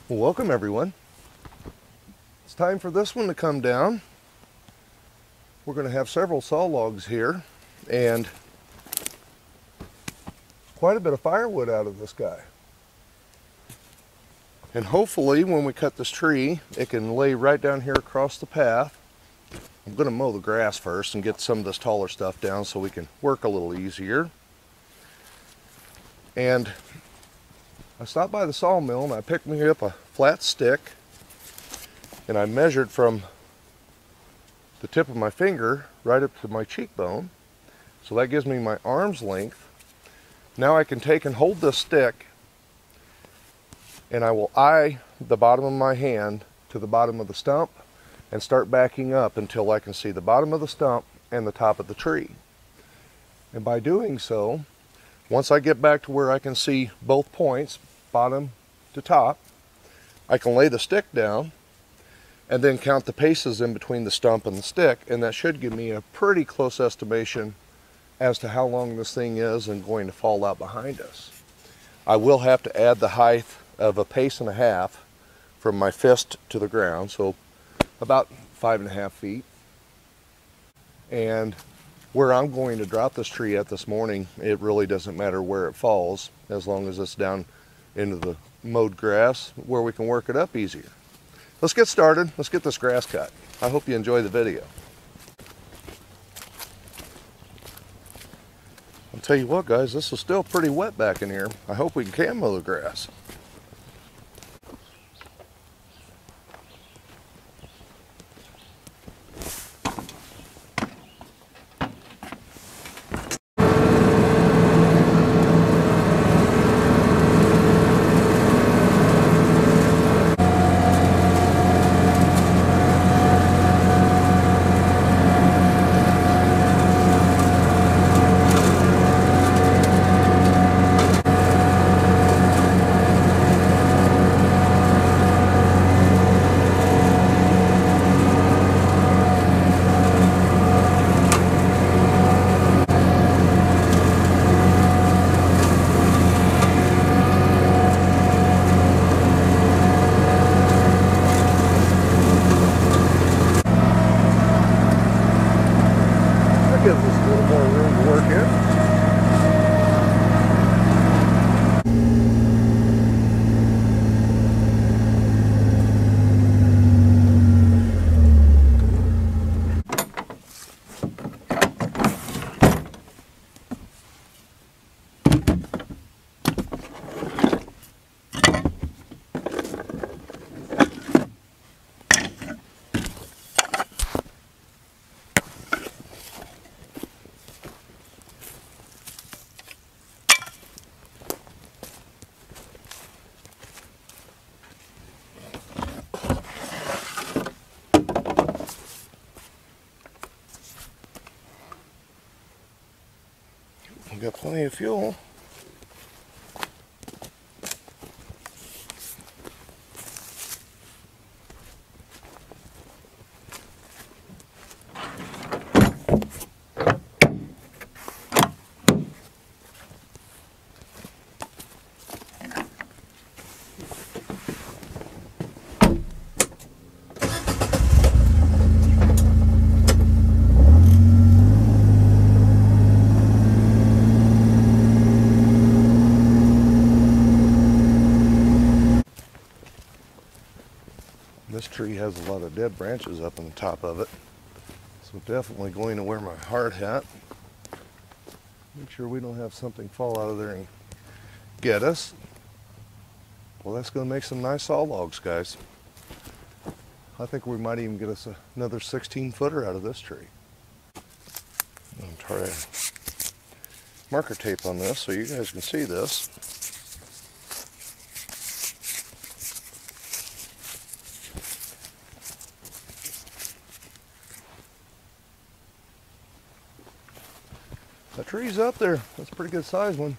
Well, welcome everyone. It's time for this one to come down. We're going to have several saw logs here and quite a bit of firewood out of this guy. And hopefully when we cut this tree, it can lay right down here across the path. I'm going to mow the grass first and get some of this taller stuff down so we can work a little easier. And I stopped by the sawmill and I picked me up a flat stick and I measured from the tip of my finger right up to my cheekbone. So that gives me my arm's length. Now I can take and hold this stick and I will eye the bottom of my hand to the bottom of the stump and start backing up until I can see the bottom of the stump and the top of the tree. And by doing so, once I get back to where I can see both points, bottom to top, I can lay the stick down and then count the paces in between the stump and the stick, and that should give me a pretty close estimation as to how long this thing is and going to fall out behind us. I will have to add the height of 1.5 paces from my fist to the ground, so about 5.5 feet. And where I'm going to drop this tree at this morning, it really doesn't matter where it falls, as long as it's down into the mowed grass where we can work it up easier. Let's get started. Let's get this grass cut. I hope you enjoy the video. I'll tell you what, guys, this is still pretty wet back in here. I hope we can mow the grass. Gives us a little more room to work in. We've got plenty of fuel. This tree has a lot of dead branches up on the top of it, so definitely going to wear my hard hat. Make sure we don't have something fall out of there and get us. Well, that's going to make some nice saw logs, guys. I think we might even get us another 16-footer out of this tree. I'm going to try marker tape on this so you guys can see this. That tree's up there. That's a pretty good size one.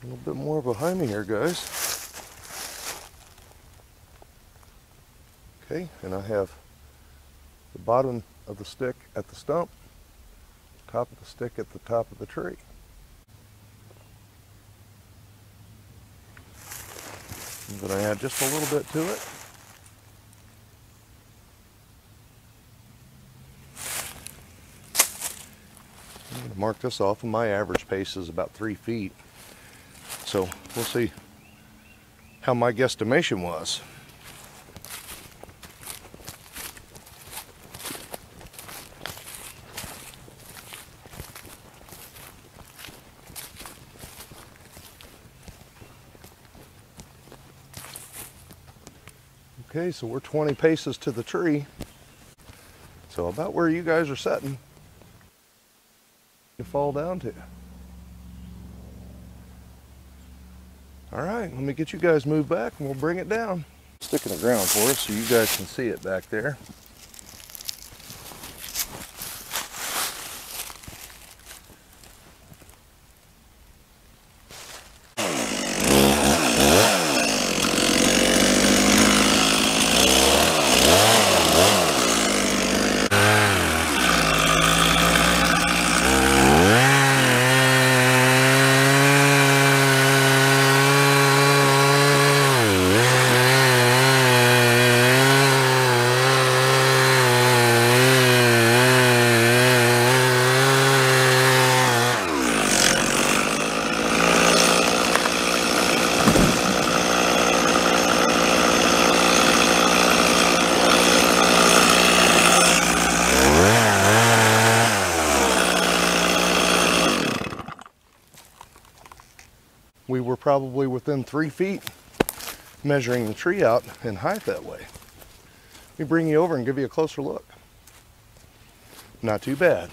A little bit more behind me here, guys. Okay, and I have the bottom of the stick at the stump, top of the stick at the top of the tree. I'm going to add just a little bit to it. I'm going to mark this off, and my average pace is about 3 feet. So we'll see how my guesstimation was. Okay, so we're 20 paces to the tree. So about where you guys are sitting, you fall down to. All right, let me get you guys moved back and we'll bring it down. Stick in the ground for us so you guys can see it back there. We were probably within 3 feet measuring the tree out in height that way. Let me bring you over and give you a closer look. Not too bad.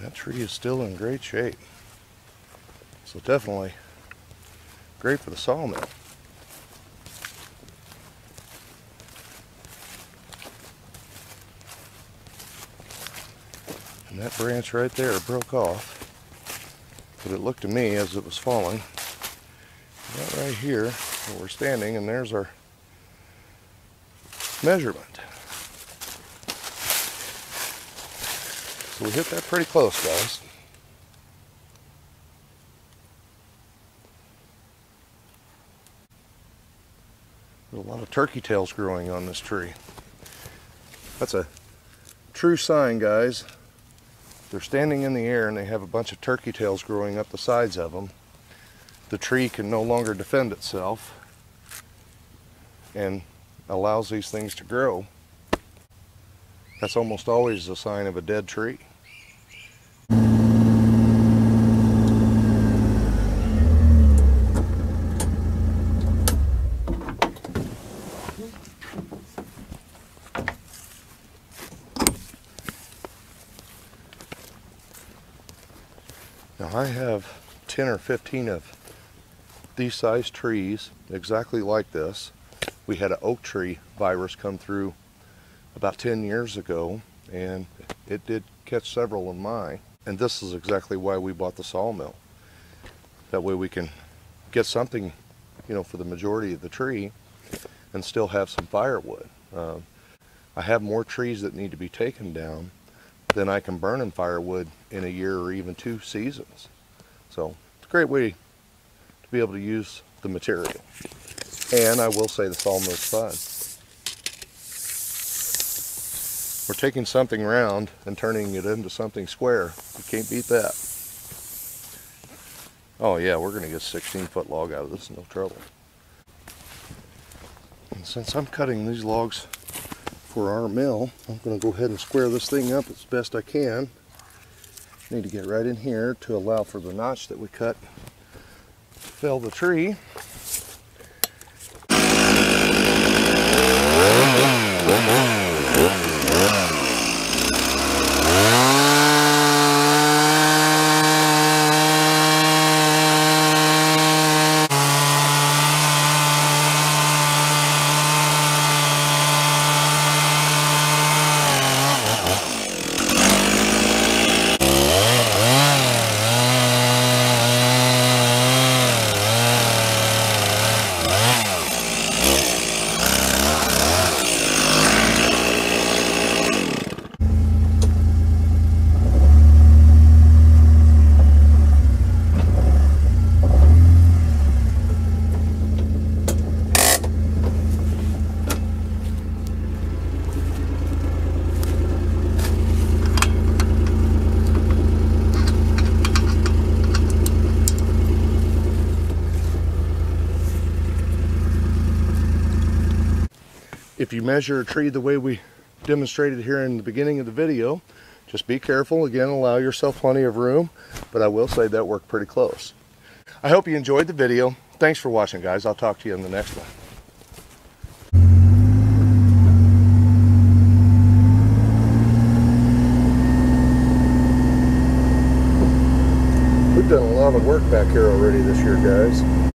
That tree is still in great shape. So definitely great for the sawmill. And that branch right there broke off, but it looked to me as it was falling. That right here, where we're standing, and there's our measurement. So we hit that pretty close, guys. There's a lot of turkey tails growing on this tree. That's a true sign, guys. They're standing in the air and they have a bunch of turkey tails growing up the sides of them. The tree can no longer defend itself and allows these things to grow. That's almost always a sign of a dead tree. Now I have 10 or 15 of these size trees exactly like this. We had an oak tree virus come through about 10 years ago, and it did catch several in mine. And this is exactly why we bought the sawmill. That way we can get something, you know, for the majority of the tree and still have some firewood. I have more trees that need to be taken down than I can burn in firewood in a year or even 2 seasons. So it's a great way to be able to use the material. And I will say the sawmill is fun. We're taking something round and turning it into something square. You can't beat that. Oh yeah, we're going to get a 16-foot log out of this, no trouble. And since I'm cutting these logs for our mill, I'm going to go ahead and square this thing up as best I can. Need to get right in here to allow for the notch that we cut to fell the tree. if you measure a tree the way we demonstrated here in the beginning of the video, just be careful. Again, allow yourself plenty of room, but I will say that worked pretty close. I hope you enjoyed the video. Thanks for watching, guys. I'll talk to you in the next one. We've done a lot of work back here already this year, guys.